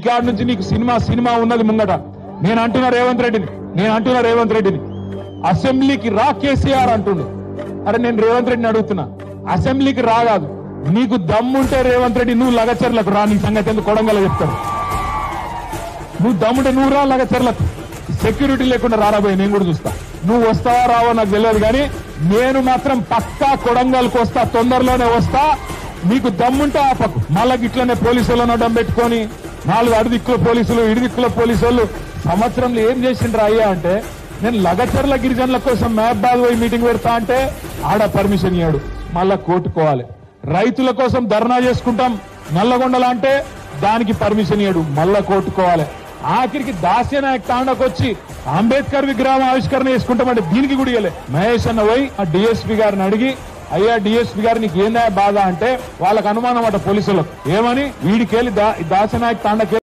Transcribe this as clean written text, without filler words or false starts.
కాడ నుంచి నీకు సినిమా ఉన్నది ముంగట. నేను అంటున్నా రేవంత్ రెడ్డిని అసెంబ్లీకి రా కేసీఆర్ అంటుండు. అరే నేను రేవంత్ రెడ్డిని అడుగుతున్నా, అసెంబ్లీకి రాగాదు, నీకు దమ్ముంటే రేవంత్ రెడ్డి నువ్వు లగచర్లకు రా. నీ సంగతి ఎందుకు కొడంగల్ చెప్తాను. నువ్వు దమ్ముంటే నువ్వు రా లగచర్లకు, సెక్యూరిటీ లేకుండా రారాబోయే నేను కూడా చూస్తా. నువ్వు వస్తావా రావో నాకు తెలియదు, కానీ నేను మాత్రం పక్కా కొడంగల్కి వస్తా, తొందరలోనే వస్తా. నీకు దమ్ముంటే ఆపకు. మళ్ళా ఇట్లనే పోలీసులను అడ్డం పెట్టుకొని 4 అడుదిక్కుల పోలీసులు, ఇడిదిక్కుల పోలీసులు సంవత్సరంలో ఏం చేసిండ్రు అయ్యా అంటే, నేను లగచర్ల గిరిజనుల కోసం మహబాద్ పోయి మీటింగ్ పెడతా అంటే ఆడ పర్మిషన్ ఇయ్యాడు, మళ్ళా కోర్టుకోవాలి. రైతుల కోసం ధర్నా చేసుకుంటాం నల్లగొండల అంటే దానికి పర్మిషన్ ఇయ్యాడు, మళ్ళా కోర్టుకోవాలి. ఆఖరికి దాస్యనాయక్ తాండకు వచ్చి అంబేద్కర్ విగ్రహం ఆవిష్కరణ చేసుకుంటామంటే దీనికి కూడా ఇయ్యలే. మహేష్ అన్న పోయి ఆ డిఎస్పీ గారిని అడిగి, అయ్యా డిఎస్పీ గారు నీకు ఏందా బాధ అంటే వాళ్ళకు అనుమానం అట పోలీసులకు. ఏమని వీడికెళ్ళి దాస్యనాయక్ తాండకి